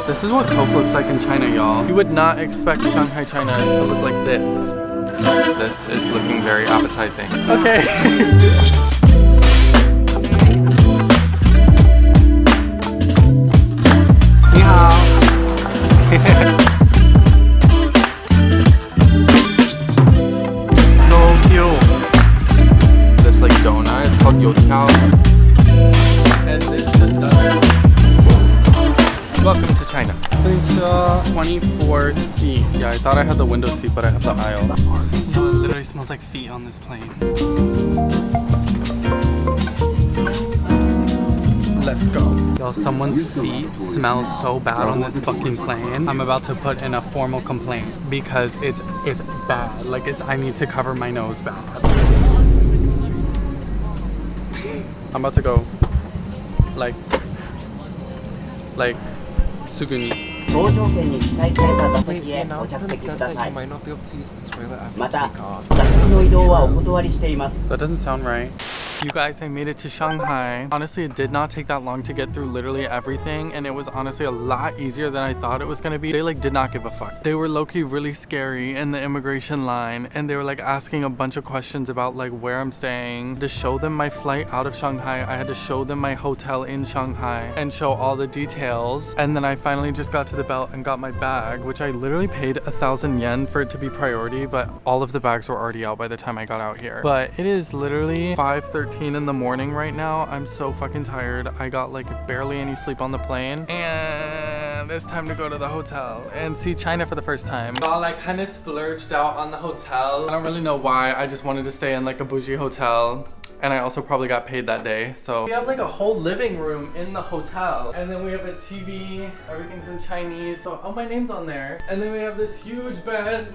This is what Coke looks like in China, y'all. You would not expect Shanghai, China to look like this. This is looking very appetizing. Okay. Ni hao. So cute. This like donut is called youtiao. And this just does it. Welcome to China. 24 feet. Yeah, I thought I had the window seat, but I have the aisle. Yo, it literally smells like feet on this plane. Let's go. Yo, someone's feet smell so bad on this fucking plane. I'm about to put in a formal complaint because it's bad. Like I need to cover my nose bad. I'm about to go like Suguni. 搭乗券に記載された座 Wait, 席 the へお着 announcement 席く said だ that さ you い。 might not be able to use the toilet after また、 takeoff. 座席の移動はお断りしています。 That doesn't sound right. You guys, I made it to Shanghai. Honestly, it did not take that long to get through literally everything, and it was honestly a lot easier than I thought it was gonna be. They like did not give a fuck. They were low-key really scary in the immigration line, and they were like asking a bunch of questions about like where I'm staying. To show them my flight out of Shanghai, I had to show them my hotel in Shanghai and show all the details. And then I finally just got to the belt and got my bag, which I literally paid 1,000 yen for it to be priority, but all of the bags were already out by the time I got out here. But it is literally 5:13 in the morning right now. I'm so fucking tired. I got like barely any sleep on the plane, and it's time to go to the hotel and see China for the first time. Well, I kind of splurged out on the hotel. I don't really know why. I just wanted to stay in like a bougie hotel. And I also probably got paid that day. So we have like a whole living room in the hotel. And then we have a TV. Everything's in Chinese. So, oh, my name's on there. And then we have this huge bed.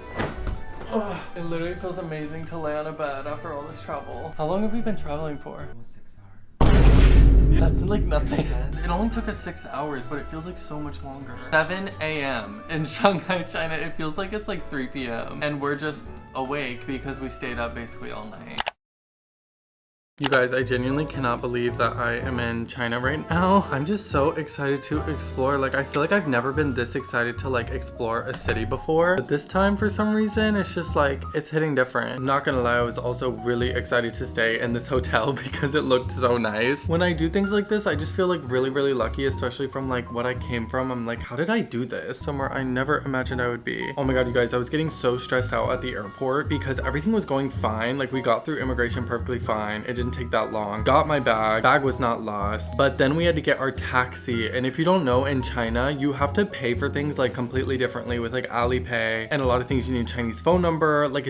Oh, it literally feels amazing to lay on a bed after all this travel. How long have we been traveling for? 6 hours. That's like nothing. It only took us 6 hours, but it feels like so much longer. 7 a.m. in Shanghai, China. It feels like it's like 3 p.m. And we're just awake because we stayed up basically all night. You guys, I genuinely cannot believe that I am in China right now. I'm just so excited to explore. Like, I feel like I've never been this excited to like explore a city before. But this time, for some reason, it's just like, it's hitting different. I'm not gonna lie, I was also really excited to stay in this hotel because it looked so nice. When I do things like this, I just feel like really lucky, especially from like what I came from. I'm like, how did I do this? Somewhere I never imagined I would be. Oh my God, you guys, I was getting so stressed out at the airport because everything was going fine. Like, we got through immigration perfectly fine. It didn't take that long. Got my bag was not lost, but then we had to get our taxi. And if you don't know, in China you have to pay for things like completely differently with like Alipay, and a lot of things you need a Chinese phone number. Like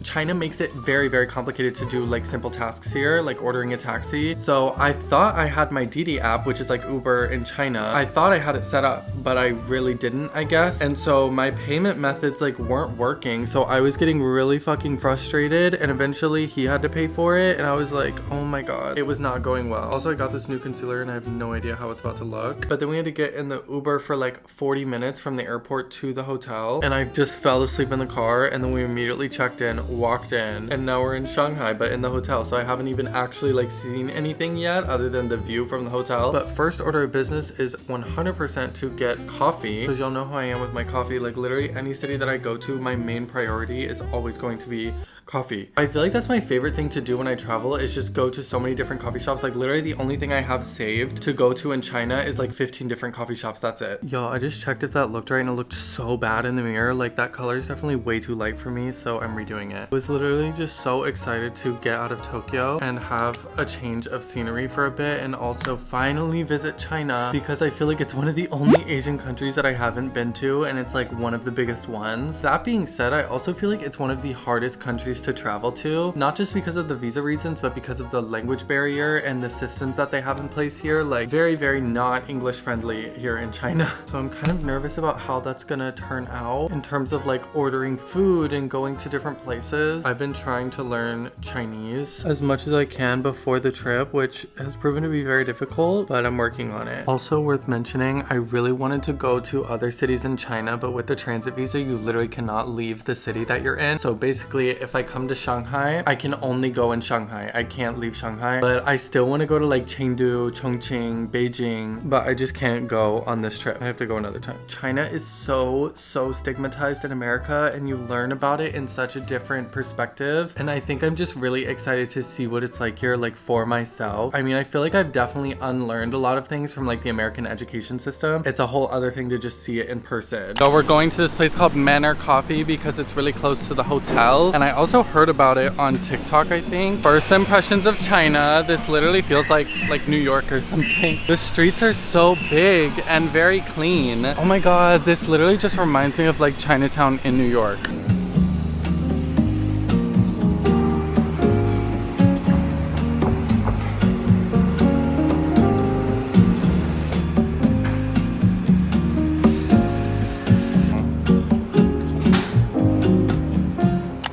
China makes it very complicated to do like simple tasks here, like ordering a taxi. So I thought I had my Didi app, which is like Uber in China. I thought I had it set up, but I really didn't, I guess. And so my payment methods like weren't working, so I was getting really fucking frustrated, and eventually he had to pay for it, and I was like, oh my God, it was not going well. Also, I got this new concealer and I have no idea how it's about to look. But then we had to get in the Uber for like 40 minutes from the airport to the hotel, and I just fell asleep in the car, and then we immediately checked in, walked in, and now we're in Shanghai, but in the hotel. So I haven't even actually like seen anything yet other than the view from the hotel. But first order of business is 100% to get coffee, because y'all know how I am with my coffee. Like, literally any city that I go to, my main priority is always going to be coffee. I feel like that's my favorite thing to do when I travel, is just go to so many different coffee shops. Like, literally the only thing I have saved to go to in China is like 15 different coffee shops. That's it. Yo, I just checked if that looked right, and it looked so bad in the mirror. Like, that color is definitely way too light for me, so I'm redoing it. I was literally just so excited to get out of Tokyo and have a change of scenery for a bit, and also finally visit China, because I feel like it's one of the only Asian countries that I haven't been to, and it's like one of the biggest ones. That being said, I also feel like it's one of the hardest countries to travel to, not just because of the visa reasons, but because of the language barrier and the systems that they have in place here. Like, very not English friendly here in China. So I'm kind of nervous about how that's gonna turn out in terms of like ordering food and going to different places. I've been trying to learn Chinese as much as I can before the trip, which has proven to be very difficult, but I'm working on it. Also worth mentioning, I really wanted to go to other cities in China, but with the transit visa, you literally cannot leave the city that you're in. So basically, if I come to Shanghai, I can only go in Shanghai. I can't leave Shanghai. But I still want to go to like Chengdu, Chongqing, Beijing, but I just can't go on this trip. I have to go another time. China is so stigmatized in America, and you learn about it in such a different perspective. And I think I'm just really excited to see what it's like here, like for myself. I mean, I feel like I've definitely unlearned a lot of things from like the American education system. It's a whole other thing to just see it in person. So we're going to this place called Manor Coffee because it's really close to the hotel. And I also heard about it on TikTok, I think. First impressions of China. This literally feels like New York or something. The streets are so big and very clean. Oh my God, this literally just reminds me of like Chinatown in New York.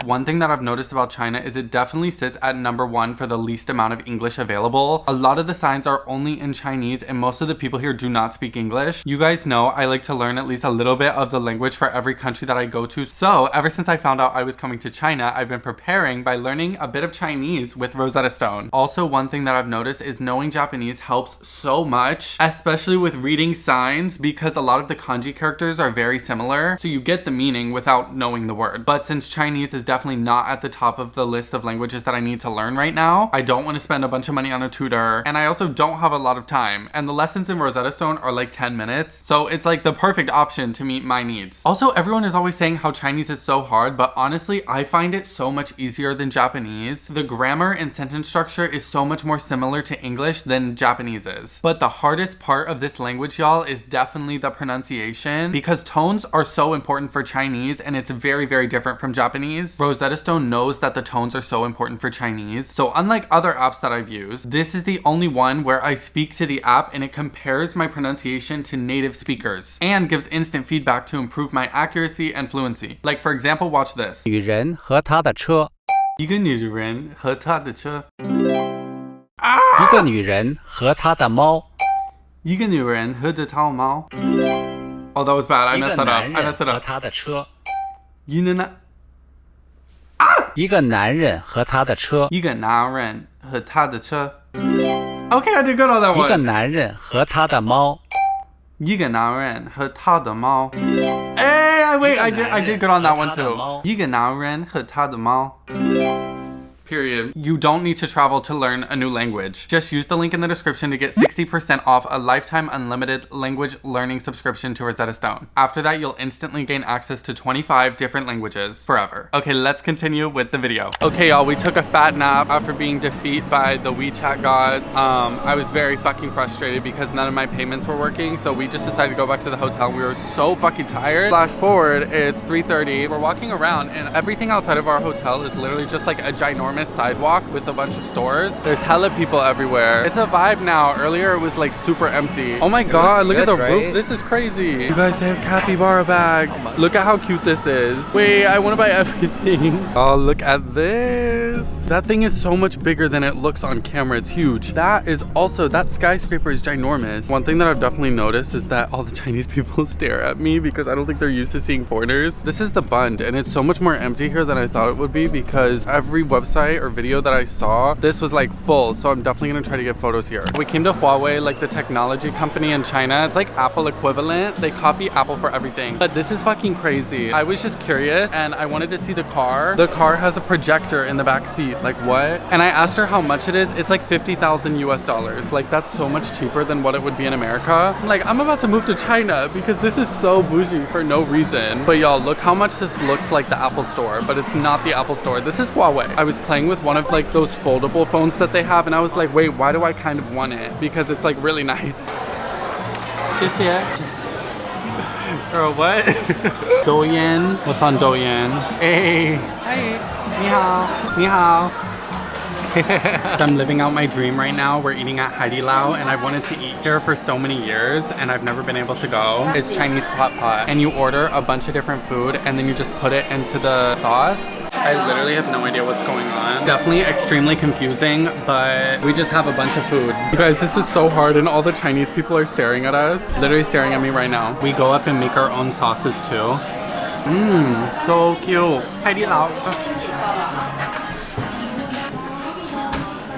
One thing that I've noticed about China is it definitely sits at #1 for the least amount of English available. A lot of the signs are only in Chinese, and most of the people here do not speak English. You guys know I like to learn at least a little bit of the language for every country that I go to. So ever since I found out I was coming to China, I've been preparing by learning a bit of Chinese with Rosetta Stone. Also, one thing that I've noticed is knowing Japanese helps so much, especially with reading signs, because a lot of the kanji characters are very similar. So you get the meaning without knowing the word. But since Chinese is definitely not at the top of the list of languages that I need to learn right now, I don't want to spend a bunch of money on a tutor, and I also don't have a lot of time, and the lessons in Rosetta Stone are like 10 minutes, so it's like the perfect option to meet my needs. Also, everyone is always saying how Chinese is so hard, but honestly, I find it so much easier than Japanese. The grammar and sentence structure is so much more similar to English than Japanese is. But the hardest part of this language, y'all, is definitely the pronunciation, because tones are so important for Chinese, and it's very different from Japanese. Rosetta Stone knows that the tones are so important for Chinese. So unlike other apps that I've used, this is the only one where I speak to the app and it compares my pronunciation to native speakers and gives instant feedback to improve my accuracy and fluency. Like for example, watch this. 女人和她的车。一个女人和她的车。一个女人和她的猫。一个女人和她的猫。Oh, that was bad. I messed that up. 和他的车。一个男人和他的车。一个男人和他的车。Okay, I did good on that one. 一个男人和他的猫。一个男人和他的猫。Hey, wait, I did good on that one too. 一个男人和他的猫。Period. You don't need to travel to learn a new language. Just use the link in the description to get 60% off a lifetime unlimited language learning subscription to Rosetta Stone. After that, you'll instantly gain access to 25 different languages forever. Okay, let's continue with the video. Okay, y'all, we took a fat nap after being defeated by the WeChat gods. I was very fucking frustrated because none of my payments were working, so we just decided to go back to the hotel. We were so fucking tired. Flash forward, it's 3:30. We're walking around and everything outside of our hotel is literally just like a ginormous sidewalk with a bunch of stores. There's hella people everywhere. It's a vibe now. Earlier it was like super empty. Oh my God, look at the roof. This is crazy. You guys have capybara bags. Look at how cute this is. Wait, I want to buy everything. Oh, look at this. That thing is so much bigger than it looks on camera. It's huge. That skyscraper is ginormous. One thing that I've definitely noticed is that all the Chinese people stare at me because I don't think they're used to seeing foreigners. This is the Bund, and it's so much more empty here than I thought it would be because every website or video that I saw, this was like full, so I'm definitely gonna try to get photos here. We came to Huawei, like the technology company in China. It's like Apple equivalent. They copy Apple for everything, but this is fucking crazy. I was just curious and I wanted to see the car. The car has a projector in the back seat. Like what? And I asked her how much it is. It's like $50,000 US. Like that's so much cheaper than what it would be in America. Like I'm about to move to China because this is so bougie for no reason. But y'all, look how much this looks like the Apple store, but it's not the Apple store. This is Huawei. I was playing with one of like those foldable phones that they have and I was like, wait, why do I kind of want it? Because it's like really nice. 谢谢. Girl, what? Douyin? What's on Douyin? Hey. Hi. 你好. 你好. I'm living out my dream right now. We're eating at Haidilao and I've wanted to eat here for so many years and I've never been able to go. It's Chinese pot pot and you order a bunch of different food and then you just put it into the sauce. I literally have no idea what's going on. Definitely extremely confusing, but we just have a bunch of food. You guys, this is so hard and all the Chinese people are staring at us. Literally staring at me right now. We go up and make our own sauces too. So cute. Haidilao.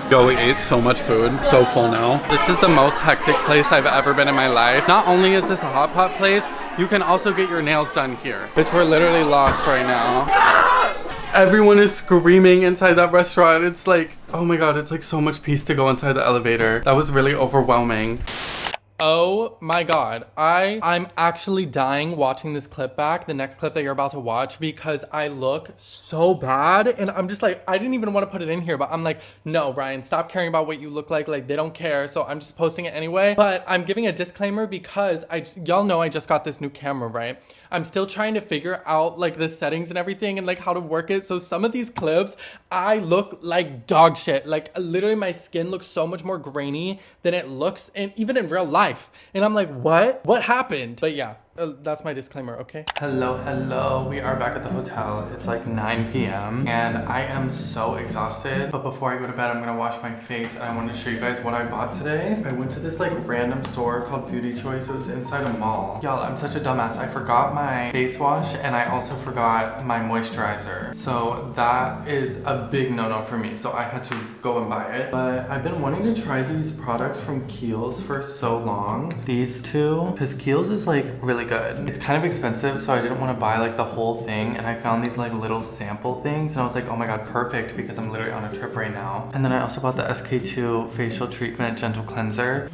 Yo, we ate so much food. So full now. This is the most hectic place I've ever been in my life. Not only is this a hot pot place, you can also get your nails done here. Bitch, we're literally lost right now. Everyone is screaming inside that restaurant. It's like, oh my god, it's like so much peace to go inside the elevator. That was really overwhelming. Oh my god, I'm actually dying watching this clip back, the next clip that you're about to watch, because I look so bad and I'm just like, I didn't even want to put it in here, but I'm like, no, Ryan, stop caring about what you look like they don't care, so I'm just posting it anyway. But I'm giving a disclaimer because y'all know I just got this new camera, right? I'm still trying to figure out like the settings and everything and like how to work it. So some of these clips, I look like dog shit. Like literally my skin looks so much more grainy than it looks even in real life. And I'm like, what? What happened? But yeah, that's my disclaimer, okay? Hello. We are back at the hotel. It's like 9 p.m. and I am so exhausted. But before I go to bed, I'm gonna wash my face and I want to show you guys what I bought today. I went to this like random store called Beauty Choice. It was inside a mall. Y'all, I'm such a dumbass. I forgot my face wash and I also forgot my moisturizer. So that is a big no-no for me. So I had to go and buy it. But I've been wanting to try these products from Kiehl's for so long. These two, because Kiehl's is like really good. It's kind of expensive, so I didn't want to buy like the whole thing, and I found these like little sample things and I was like, oh my god, perfect, because I'm literally on a trip right now. And then I also bought the SK2 facial treatment gentle cleanser.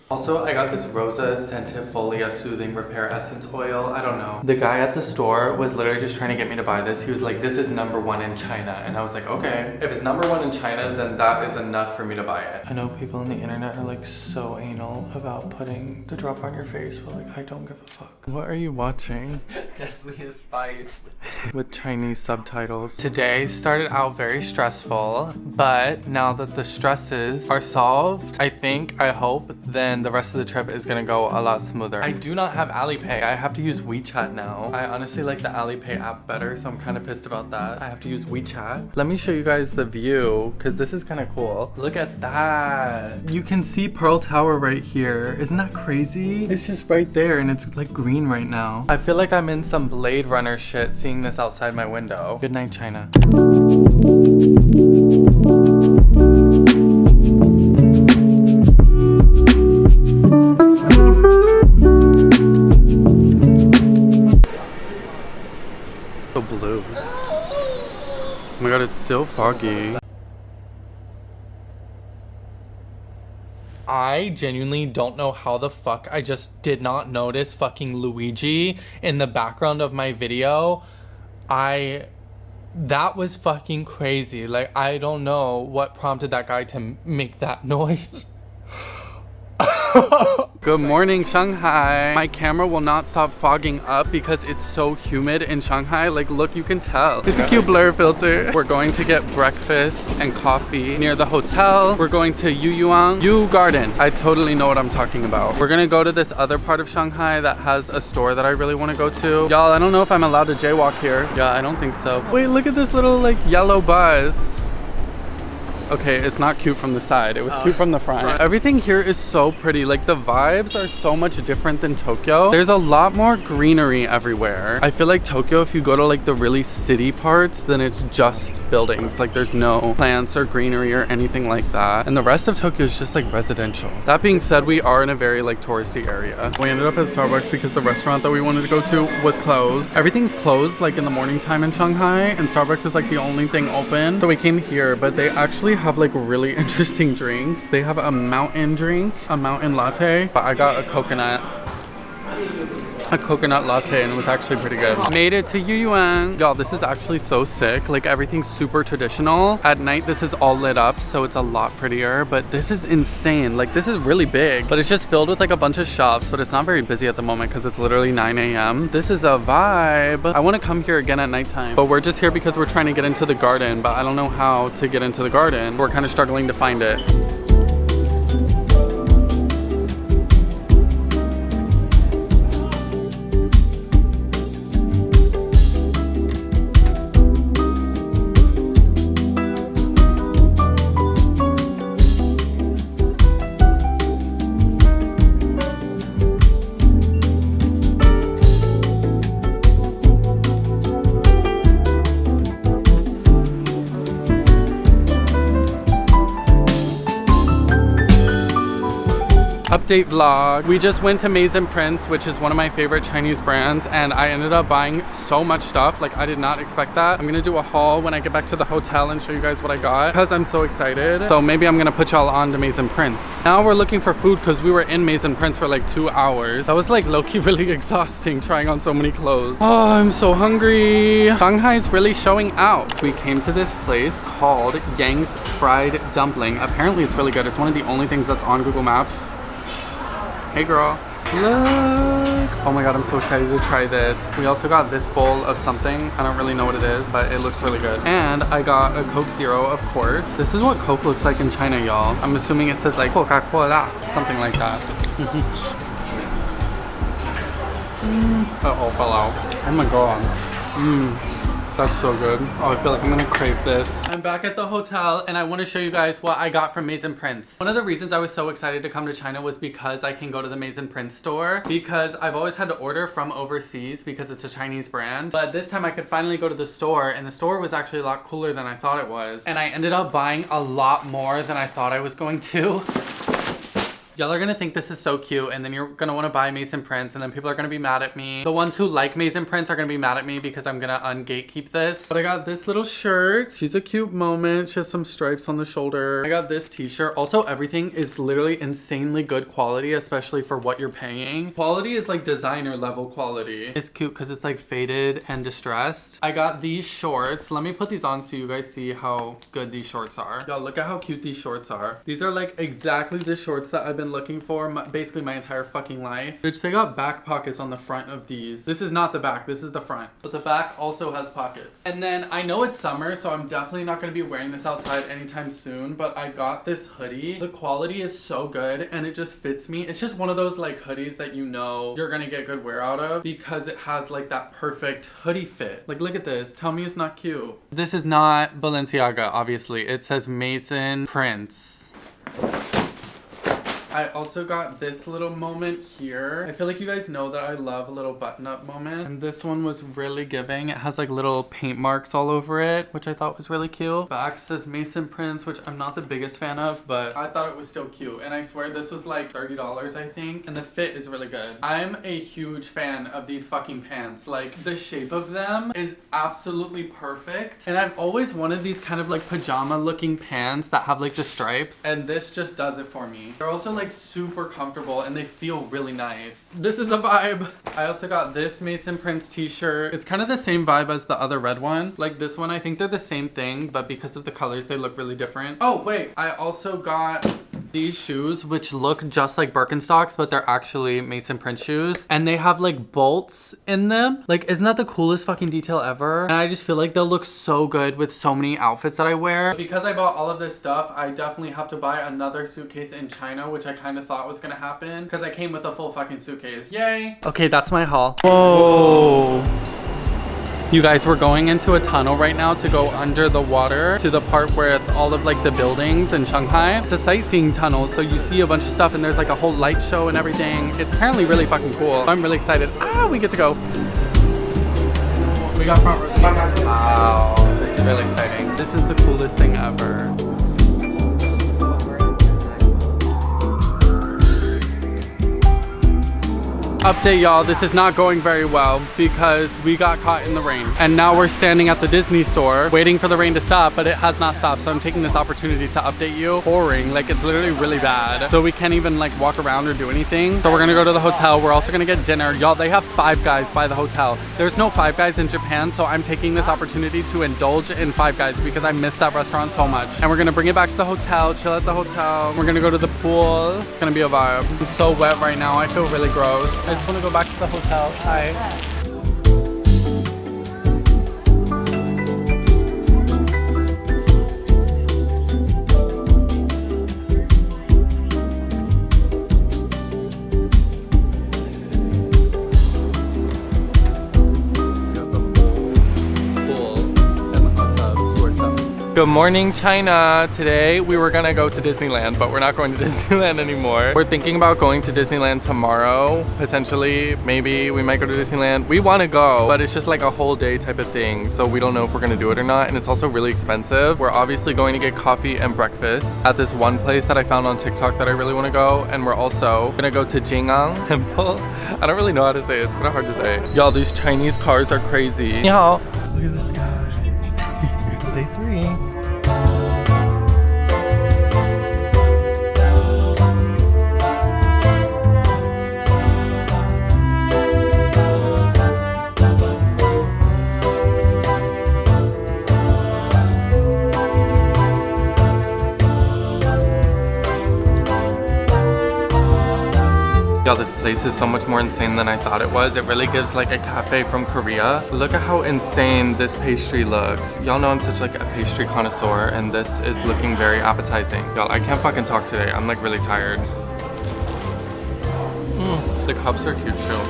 Also, I got this Rosa Centifolia Soothing Repair Essence Oil. I don't know. The guy at the store was literally just trying to get me to buy this. He was like, this is #1 in China. And I was like, okay. If it's #1 in China, then that is enough for me to buy it. I know people on the internet are like so anal about putting the drop on your face, but like, I don't give a fuck. What are you watching? Definitely a fight. With Chinese subtitles. Today started out very stressful, but now that the stresses are solved, I hope, then the rest of the trip is gonna go a lot smoother. I do not have Alipay. I have to use WeChat now. I honestly like the Alipay app better, so I'm kind of pissed about that. I have to use WeChat. Let me show you guys the view, because this is kind of cool. Look at that. You can see Pearl Tower right here. Isn't that crazy? It's just right there, and it's like green right now. I feel like I'm in some Blade Runner shit seeing this outside my window. Good night, China. So blue. Oh my god, it's still foggy. I genuinely don't know how the fuck I just did not notice fucking Luigi in the background of my video. That was fucking crazy. Like, I don't know what prompted that guy to make that noise. Good morning, Shanghai. My camera will not stop fogging up because it's so humid in Shanghai. Like, look, you can tell. It's a cute blur filter. We're going to get breakfast and coffee near the hotel. We're going to yuang, Yu Garden. I totally know what I'm talking about. We're gonna go to this other part of Shanghai that has a store that I really want to go to. Y'all, I don't know if I'm allowed to jaywalk here. Yeah, I don't think so. Wait, look at this little like yellow bus. Okay, it's not cute from the side. It was cute from the front. Everything here is so pretty. Like, the vibes are so much different than Tokyo. There's a lot more greenery everywhere. I feel like Tokyo, if you go to like the really city parts, then it's just buildings. Like, there's no plants or greenery or anything like that. And the rest of Tokyo is just like residential. That being said, we are in a very like touristy area. We ended up at Starbucks because the restaurant that we wanted to go to was closed. Everything's closed like in the morning time in Shanghai, and Starbucks is like the only thing open. So we came here, but they actually have like really interesting drinks. They have a mountain drink, a mountain latte, but I got a coconut latte, and it was actually pretty good. Made it to yuang. Y'all, this is actually so sick. Like, everything's super traditional. At night, this is all lit up, so it's a lot prettier, but this is insane. Like, this is really big, but it's just filled with like a bunch of shops, but it's not very busy at the moment because it's literally 9 a.m. This is a vibe. I want to come here again at nighttime, but we're just here because we're trying to get into the garden, but I don't know how to get into the garden. We're kind of struggling to find it. update vlog. We just went to Maison Prince, which is one of my favorite Chinese brands, and I ended up buying so much stuff. Like, I did not expect that. I'm gonna do a haul when I get back to the hotel and show you guys what I got because I'm so excited. So maybe I'm gonna put y'all on to Maison Prince. Now we're looking for food because we were in Maison Prince for like 2 hours. That was like low-key really exhausting trying on so many clothes. Oh, I'm so hungry. Shanghai's really showing out. We came to this place called Yang's Fried Dumpling. Apparently it's really good. It's one of the only things that's on Google Maps. Hey girl. Look. Oh my god, I'm so excited to try this. We also got this bowl of something. I don't really know what it is, but it looks really good. And I got a Coke Zero, of course. This is what Coke looks like in China, y'all. I'm assuming it says like Coca-Cola, something like that. Uh-oh, fell out. Oh my god. That's so good. Oh, I feel like I'm gonna crave this. I'm back at the hotel and I want to show you guys what I got from Maison Prince. One of the reasons I was so excited to come to China was because I can go to the Maison Prince store, because I've always had to order from overseas because it's a Chinese brand. But this time I could finally go to the store, and the store was actually a lot cooler than I thought it was. And I ended up buying a lot more than I thought I was going to. Y'all are gonna think this is so cute, and then you're gonna wanna buy Maison Prince, and then people are gonna be mad at me. The ones who like Maison Prince are gonna be mad at me because I'm gonna ungatekeep this. But I got this little shirt. She's a cute moment. She has some stripes on the shoulder. I got this t-shirt. Also, everything is literally insanely good quality, especially for what you're paying. Quality is like designer level quality. It's cute because it's like faded and distressed. I got these shorts. Let me put these on so you guys see how good these shorts are. Y'all, look at how cute these shorts are. These are like exactly the shorts that I've been looking for basically my entire fucking life. Which they got back pockets on the front of these. This is not the back, this is the front. But the back also has pockets. And then I know it's summer, so I'm definitely not gonna be wearing this outside anytime soon, but I got this hoodie. The quality is so good and it just fits me. It's just one of those like hoodies that you know you're gonna get good wear out of because it has like that perfect hoodie fit. Like, look at this. Tell me it's not cute. This is not Balenciaga, obviously. It says Maison Prince. I also got this little moment here. I feel like you guys know that I love a little button-up moment. And this one was really giving. It has like little paint marks all over it, which I thought was really cute. Back says Maison Prince, which I'm not the biggest fan of, but I thought it was still cute. And I swear this was like $30, I think. And the fit is really good. I'm a huge fan of these fucking pants. Like, the shape of them is absolutely perfect. And I've always wanted these kind of like pajama looking pants that have like the stripes. And this just does it for me. They're also like super comfortable and they feel really nice. This is a vibe. I also got this Maison Prince t-shirt. It's kind of the same vibe as the other red one. Like this one, I think they're the same thing, but because of the colors, they look really different. Oh wait, I also got these shoes, which look just like Birkenstocks, but they're actually Maison Prince shoes. And they have like bolts in them. Like, isn't that the coolest fucking detail ever? And I just feel like they'll look so good with so many outfits that I wear. Because I bought all of this stuff, I definitely have to buy another suitcase in China, which I kind of thought was gonna happen because I came with a full fucking suitcase. Yay! Okay, that's my haul. Whoa! You guys, we're going into a tunnel right now to go under the water to the part where all of like the buildings in Shanghai. It's a sightseeing tunnel, so you see a bunch of stuff and there's like a whole light show and everything. It's apparently really fucking cool. I'm really excited. Ah, we get to go. We got front row seats. Wow, this is really exciting. This is the coolest thing ever. Update, y'all, this is not going very well because we got caught in the rain. And now we're standing at the Disney store waiting for the rain to stop, but it has not stopped. So I'm taking this opportunity to update you. Pouring, like it's literally really bad. So we can't even like walk around or do anything. So we're gonna go to the hotel. We're also gonna get dinner. Y'all, they have Five Guys by the hotel. There's no Five Guys in Japan, so I'm taking this opportunity to indulge in Five Guys because I miss that restaurant so much. And we're gonna bring it back to the hotel, chill at the hotel. We're gonna go to the pool. It's gonna be a vibe. I'm so wet right now. I feel really gross. I just want to go back to the hotel. Hi. Go Good morning, China. Today we were gonna go to Disneyland, but we're not going to Disneyland anymore. We're thinking about going to Disneyland tomorrow, potentially. Maybe we might go to Disneyland. We want to go, but it's just like a whole day type of thing, so we don't know if we're gonna do it or not, and it's also really expensive. We're obviously going to get coffee and breakfast at this one place that I found on TikTok that I really want to go, and we're also gonna go to Jing'an Temple. I don't really know how to say it. It's kind of hard to say. Y'all, these Chinese cars are crazy. Y'all, look at the sky. Day 3. Y'all, this place is so much more insane than I thought it was. It really gives like a cafe from Korea. Look at how insane this pastry looks. Y'all know I'm such like a pastry connoisseur, and this is looking very appetizing. Y'all, I can't fucking talk today. I'm like really tired. The cups are cute too.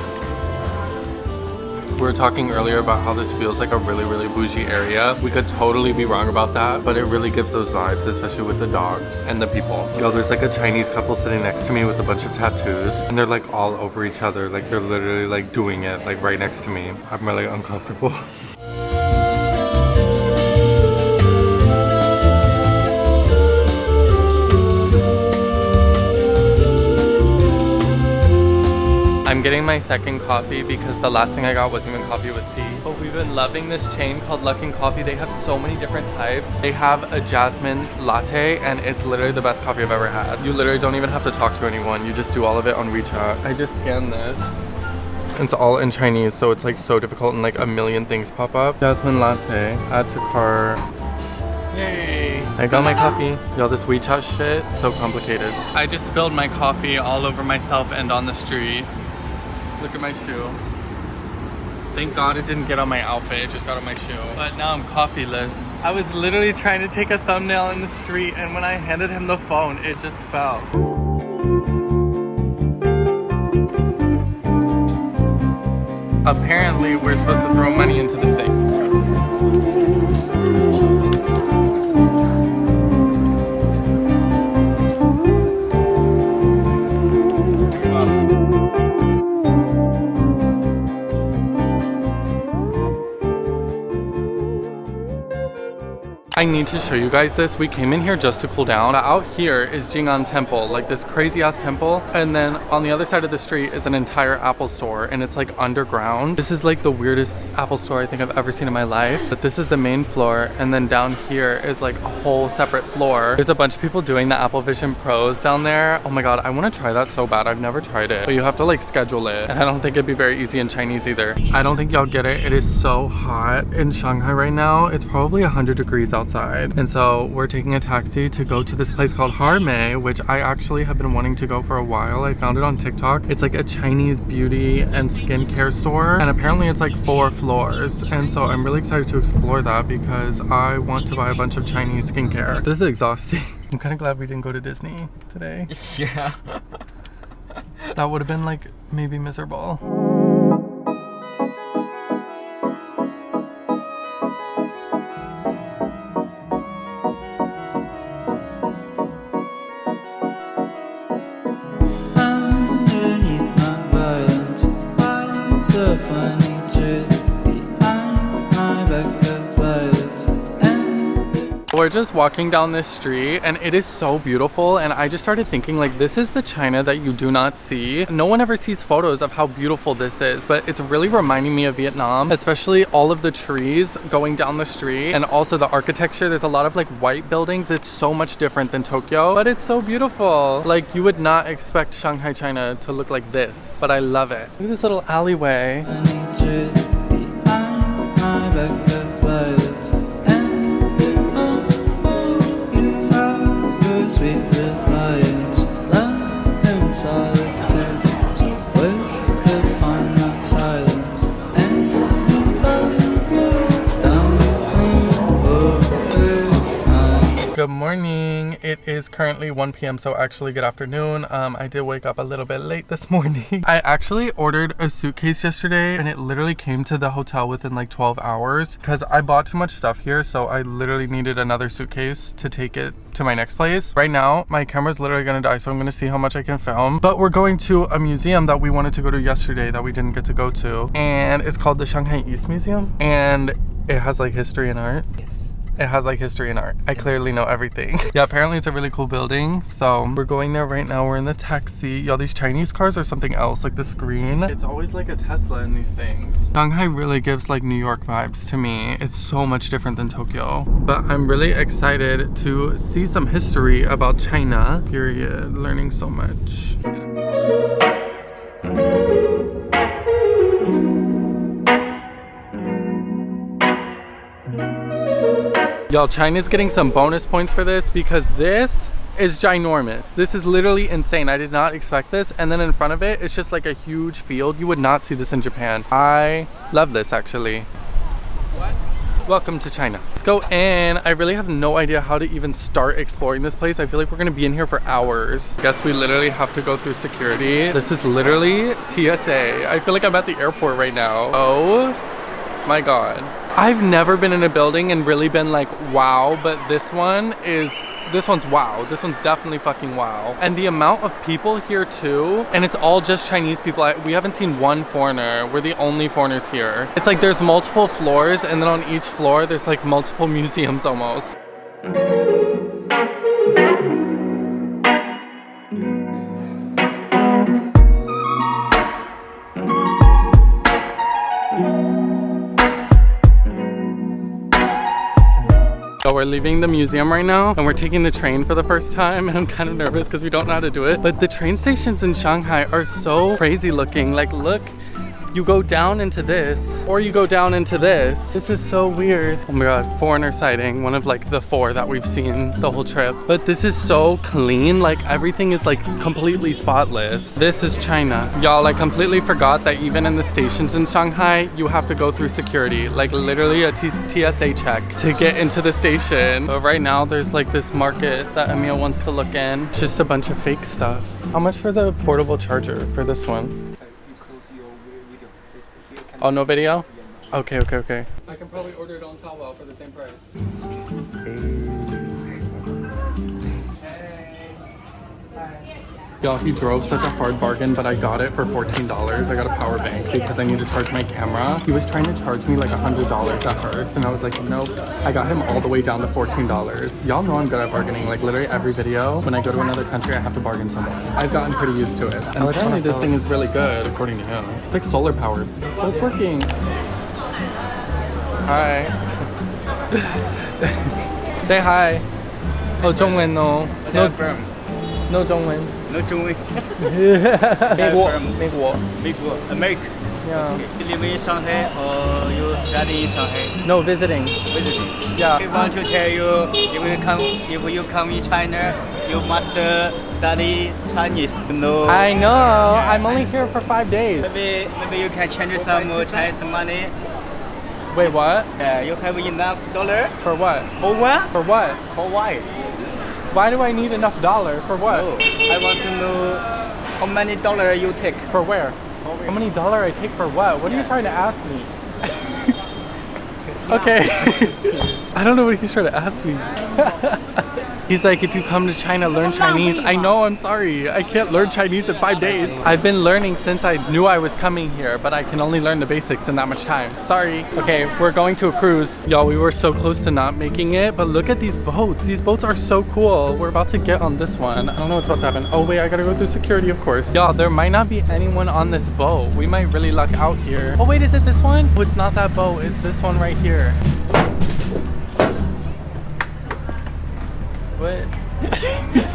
We were talking earlier about how this feels like a really, really bougie area. We could totally be wrong about that, but it really gives those vibes, especially with the dogs and the people. Yo, there's like a Chinese couple sitting next to me with a bunch of tattoos, and they're like all over each other. Like they're literally like doing it like right next to me. I'm really uncomfortable. I'm getting my second coffee because the last thing I got wasn't even coffee, it was tea. But we've been loving this chain called Luckin Coffee. They have so many different types. They have a jasmine latte, and it's literally the best coffee I've ever had. You literally don't even have to talk to anyone. You just do all of it on WeChat. I just scanned this. It's all in Chinese, so it's like so difficult, and like a million things pop up. Jasmine latte, add to cart. Yay! I got my coffee. Yo, this WeChat shit, so complicated. I just spilled my coffee all over myself and on the street. Look at my shoe. Thank God it didn't get on my outfit, it just got on my shoe. But now I'm coffeeless. I was literally trying to take a thumbnail in the street, and when I handed him the phone, it just fell. Apparently, we're supposed to throw money into this thing. I need to show you guys this. We came in here just to cool down. Out here is Jing'an Temple, like this crazy ass temple. And then on the other side of the street is an entire Apple store, and it's like underground. This is like the weirdest Apple store I think I've ever seen in my life. But this is the main floor, and then down here is like a whole separate floor. There's a bunch of people doing the Apple Vision Pros down there. Oh my God, I want to try that so bad. I've never tried it, but you have to like schedule it. And I don't think it'd be very easy in Chinese either. I don't think y'all get it. It is so hot in Shanghai right now. It's probably 100 degrees outside. And so we're taking a taxi to go to this place called Huawei, which I actually have been wanting to go for a while. I found it on TikTok. It's like a Chinese beauty and skincare store, and apparently it's like 4 floors. And so I'm really excited to explore that because I want to buy a bunch of Chinese skincare. This is exhausting. I'm kind of glad we didn't go to Disney today. Yeah. That would have been like maybe miserable. We're just walking down this street, and it is so beautiful, and I just started thinking like this is the China that you do not see. No one ever sees photos of how beautiful this is, but it's really reminding me of Vietnam, especially all of the trees going down the street, and also the architecture. There's a lot of like white buildings. It's so much different than Tokyo, but it's so beautiful. Like you would not expect Shanghai, China to look like this, but I love it. Look at this little alleyway. Good morning. It is currently 1 p.m. so actually good afternoon. I did wake up a little bit late this morning. I actually ordered a suitcase yesterday and it literally came to the hotel within like 12 hours because I bought too much stuff here, so I literally needed another suitcase to take it to my next place. Right now my camera's literally gonna die, so I'm gonna see how much I can film. But we're going to a museum that we wanted to go to yesterday that we didn't get to go to, and it's called the Shanghai East Museum, and it has like history and art. Yes. It has like history and art. I clearly know everything. Yeah, apparently it's a really cool building. So we're going there right now. We're in the taxi. Y'all, these Chinese cars are something else. Like the screen, it's always like a Tesla in these things. Shanghai really gives like New York vibes to me. It's so much different than Tokyo. But I'm really excited to see some history about China, period. Learning so much. Y'all, China's getting some bonus points for this because this is ginormous. This is literally insane. I did not expect this. And then in front of it, it's just like a huge field. You would not see this in Japan. I love this actually. What? Welcome to China. Let's go in. I really have no idea how to even start exploring this place. I feel like we're gonna be in here for hours. Guess we literally have to go through security. This is literally TSA. I feel like I'm at the airport right now. Oh my God. I've never been in a building and really been like, wow, but this one's wow. This one's definitely fucking wow. And the amount of people here too, and it's all just Chinese people. We haven't seen one foreigner. We're the only foreigners here. It's like there's multiple floors, and then on each floor, there's like multiple museums almost. So we're leaving the museum right now and we're taking the train for the first time, and I'm kind of nervous because we don't know how to do it. But the train stations in Shanghai are so crazy looking. Like look, you go down into this or you go down into this. This is so weird. Oh my God, foreigner sighting. One of like the 4 that we've seen the whole trip. But this is so clean. Like everything is like completely spotless. This is China. Y'all, I completely forgot that even in the stations in Shanghai, you have to go through security. Like literally a TSA check to get into the station. But right now there's like this market that Emil wants to look in. It's just a bunch of fake stuff. How much for the portable charger for this one? Oh, no video? Okay. I can probably order it on Taobao for the same price. Y'all, he drove such a hard bargain, but I got it for $14. I got a power bank because I need to charge my camera. He was trying to charge me like $100 at first, and I was like, nope. I got him all the way down to $14. Y'all know I'm good at bargaining. Like literally every video, when I go to another country, I have to bargain somewhere. I've gotten pretty used to it. And apparently this thing is really good, according to him. It's like solar powered. But it's working. Hi. Say hi. Oh, 中文 no. No 中文. No 中文. 美国. America. Yeah. You live in Shanghai or you study in Shanghai? No, visiting. Yeah. I want to tell you, if you come in China, you must study Chinese. No. I know. I'm only here for 5 days. Maybe you can change some Chinese money. Wait, what? Yeah, you have enough dollar? For what? For what? For what? For why? Why do I need enough dollar? For what? No, I want to know how many dollar you take. For where? How many dollar I take for what? What are you trying to ask me? Okay. I don't know what he's trying to ask me. He's like, if you come to China, learn Chinese. I know, I'm sorry. I can't learn Chinese in 5 days. I've been learning since I knew I was coming here, but I can only learn the basics in that much time. Sorry. Okay, we're going to a cruise. Y'all, we were so close to not making it, but look at these boats. These boats are so cool. We're about to get on this one. I don't know what's about to happen. Oh wait, I gotta go through security, of course. Y'all, there might not be anyone on this boat. We might really luck out here. Oh wait, is it this one? Oh, it's not that boat. It's this one right here. What?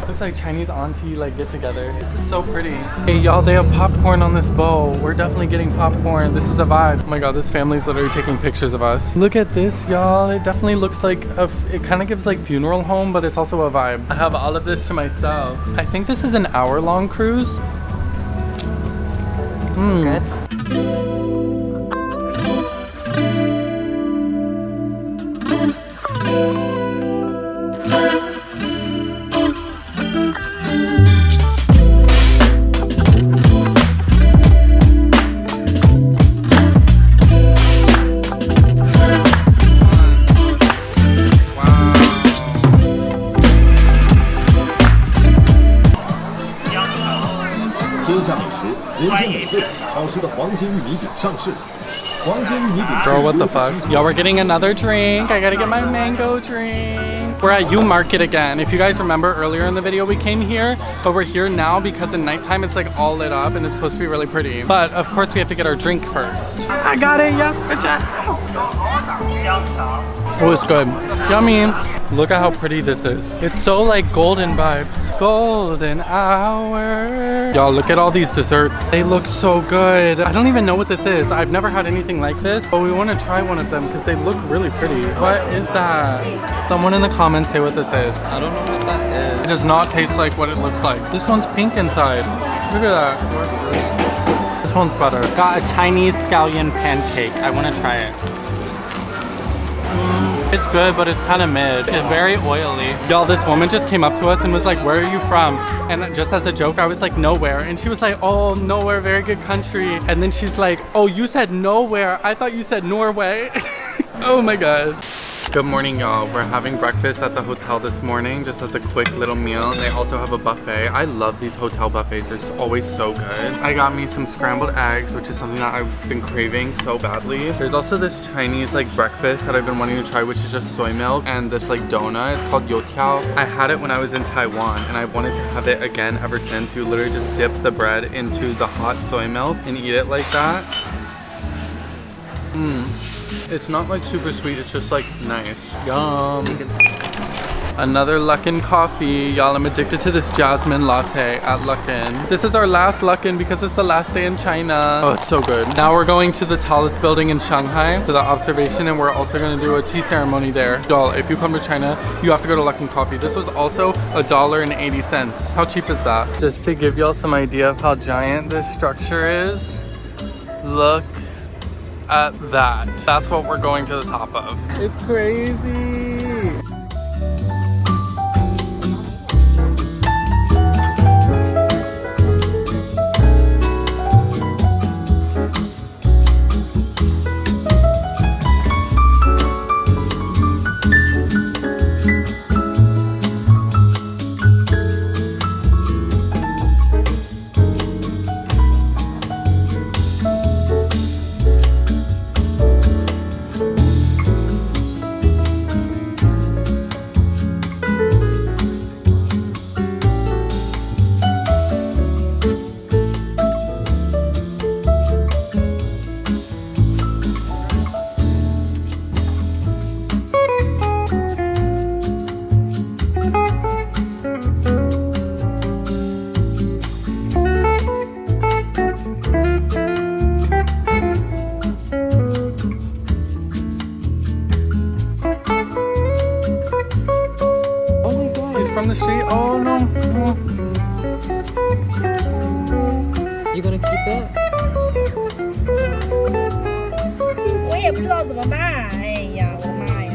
Looks like Chinese auntie like get together. This is so pretty. Hey y'all, they have popcorn on this boat. We're definitely getting popcorn. This is a vibe. Oh my God, this family's literally taking pictures of us. Look at this, y'all. It definitely looks like it kind of gives like funeral home, but it's also a vibe. I have all of this to myself. I think this is an hour-long cruise. Good. 天下美食，人间美味，好吃的黄金玉米饼上市。黄金玉米饼。Girl, what the fuck? Y'all, we're getting another drink. I gotta get my mango drink. We're at U Market again. If you guys remember earlier in the video, we came here, but we're here now because at nighttime it's like all lit up and it's supposed to be really pretty. But of course we have to get our drink first. I got it, yes, bitches. Oh, it's good. Yummy. Look at how pretty this is. It's so like golden vibes. Golden hour. Y'all, look at all these desserts. They look so good. I don't even know what this is. I've never had anything like this, but we want to try one of them because they look really pretty. What is that? Someone in the comments say what this is. I don't know what that is. It does not taste like what it looks like. This one's pink inside. Look at that. This one's butter. Got a Chinese scallion pancake. I want to try it. It's good, but it's kind of mid. It's very oily. Y'all, this woman just came up to us and was like, where are you from? And just as a joke, I was like, nowhere. And she was like, oh, nowhere, very good country. And then she's like, oh, you said nowhere. I thought you said Norway. Oh my God. Good morning, y'all. We're having breakfast at the hotel this morning, just as a quick little meal. And they also have a buffet. I love these hotel buffets. They're always so good. I got me some scrambled eggs, which is something that I've been craving so badly. There's also this Chinese like breakfast that I've been wanting to try, which is just soy milk and this like donut. It's called youtiao. I had it when I was in Taiwan and I wanted to have it again ever since. You literally just dip the bread into the hot soy milk and eat it like that. It's not like super sweet, it's just like nice. Yum. Another Luckin coffee. Y'all, I'm addicted to this jasmine latte at Luckin. This is our last Luckin because it's the last day in China. Oh, it's so good. Now we're going to the tallest building in Shanghai to the observation, and we're also gonna do a tea ceremony there. Y'all, if you come to China, you have to go to Luckin Coffee. This was also $1.80. How cheap is that? Just to give y'all some idea of how giant this structure is, look at that. That's what we're going to the top of. It's crazy. From the street. Oh no. You gonna keep it? 我也不知道怎么办，哎呀，我的妈呀！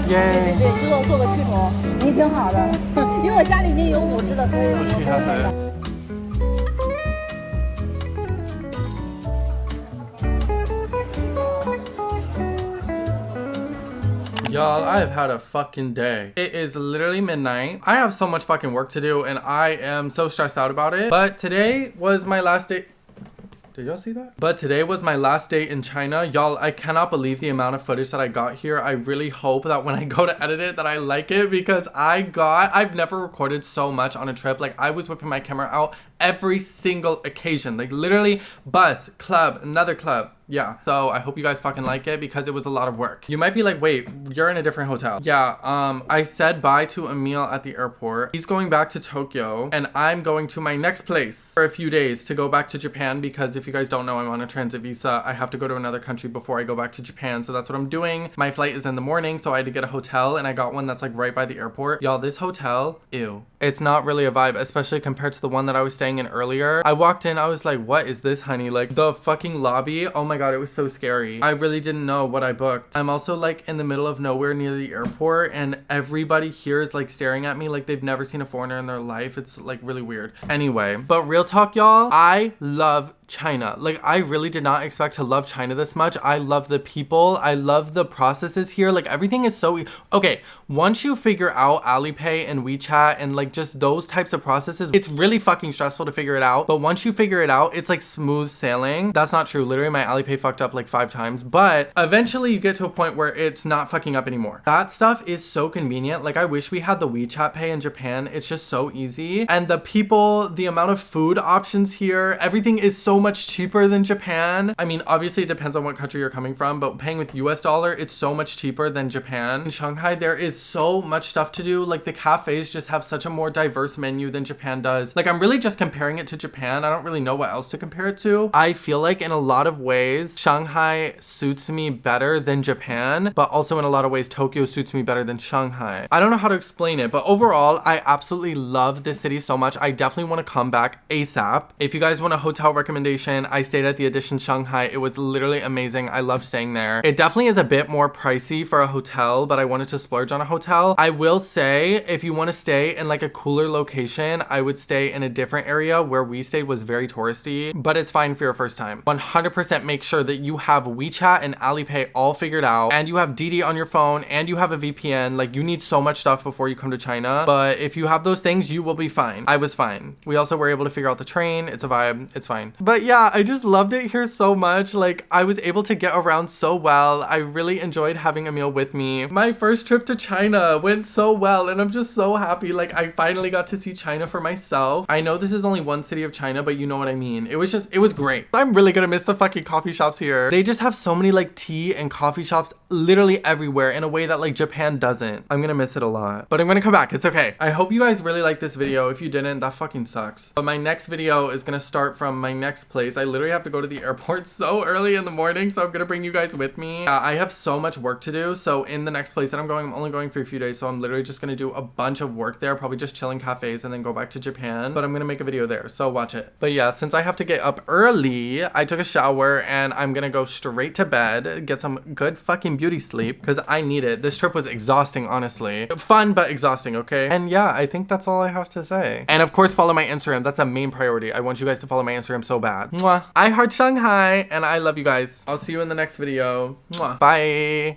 耶！对，之后做个驱虫，也挺好的，因为我家里已经有5只了，所以我去他谁？ Y'all, I have had a fucking day. It is literally midnight. I have so much fucking work to do and I am so stressed out about it. But today was my last day. Did y'all see that? But today was my last day in China. Y'all, I cannot believe the amount of footage that I got here. I really hope that when I go to edit it that I like it because I've never recorded so much on a trip. Like I was whipping my camera out every single occasion. Like literally bus, club, another club. Yeah, so I hope you guys fucking like it because it was a lot of work. You might be like, wait, you're in a different hotel. Yeah, I said bye to Emil at the airport. He's going back to Tokyo and I'm going to my next place for a few days to go back to Japan because if you guys don't know, I'm on a transit visa. I have to go to another country before I go back to Japan. So that's what I'm doing. My flight is in the morning, so I had to get a hotel and I got one that's like right by the airport. Y'all, this hotel, ew. It's not really a vibe, especially compared to the one that I was staying in earlier. I walked in, I was like, what is this, honey? Like the fucking lobby, oh my my god, it was so scary. I really didn't know what I booked. I'm also like in the middle of nowhere near the airport, and everybody here is like staring at me like they've never seen a foreigner in their life. It's like really weird. Anyway, but real talk, y'all, I love China. Like, I really did not expect to love China this much. I love the people. I love the processes here. Like, everything is so okay. Once you figure out Alipay and WeChat and like just those types of processes, it's really fucking stressful to figure it out. But once you figure it out, it's like smooth sailing. That's not true. Literally, my Alipay fucked up like 5 times, but eventually you get to a point where it's not fucking up anymore. That stuff is so convenient. Like, I wish we had the WeChat Pay in Japan. It's just so easy. And the people, the amount of food options here, everything is so much cheaper than Japan. I mean, obviously it depends on what country you're coming from, but paying with US dollar, it's so much cheaper than Japan. In Shanghai, there is so much stuff to do. Like, the cafes just have such a more diverse menu than Japan does. Like, I'm really just comparing it to Japan. I don't really know what else to compare it to. I feel like in a lot of ways, Shanghai suits me better than Japan, but also in a lot of ways, Tokyo suits me better than Shanghai. I don't know how to explain it, but overall, I absolutely love this city so much. I definitely want to come back ASAP. If you guys want a hotel recommendation, I stayed at the Edition Shanghai. It was literally amazing. I love staying there. It definitely is a bit more pricey for a hotel, but I wanted to splurge on a hotel. I will say, if you want to stay in like a cooler location, I would stay in a different area. Where we stayed was very touristy, but it's fine for your first time. 100% make sure that you have WeChat and Alipay all figured out, and you have Didi on your phone, and you have a VPN. Like, you need so much stuff before you come to China, but if you have those things, you will be fine. I was fine. We also were able to figure out the train. It's a vibe. It's fine. But yeah, I just loved it here so much. Like, I was able to get around so well. I really enjoyed having Emil with me. My first trip to China went so well, and I'm just so happy. Like, I finally got to see China for myself. I know this is only one city of China, but you know what I mean. It was great. I'm really gonna miss the fucking coffee shops here. They just have so many like tea and coffee shops literally everywhere in a way that like Japan doesn't. I'm gonna miss it a lot, but I'm gonna come back. It's okay. I hope you guys really like this video. If you didn't, that fucking sucks. But my next video is gonna start from my next place. I literally have to go to the airport so early in the morning, so I'm gonna bring you guys with me. I have so much work to do. So in the next place that I'm going, I'm only going for a few days, so I'm literally just gonna do a bunch of work there, probably just chilling cafes and then go back to Japan. But I'm gonna make a video there, so watch it. But yeah, since I have to get up early, I took a shower and I'm gonna go straight to bed, get some good fucking beauty sleep, because I need it. This trip was exhausting, honestly. Fun, but exhausting, okay? And yeah, I think that's all I have to say. And of course, follow my Instagram. That's a main priority. I want you guys to follow my Instagram so bad. Mwah. I heart Shanghai, and I love you guys. I'll see you in the next video. Mwah. Bye.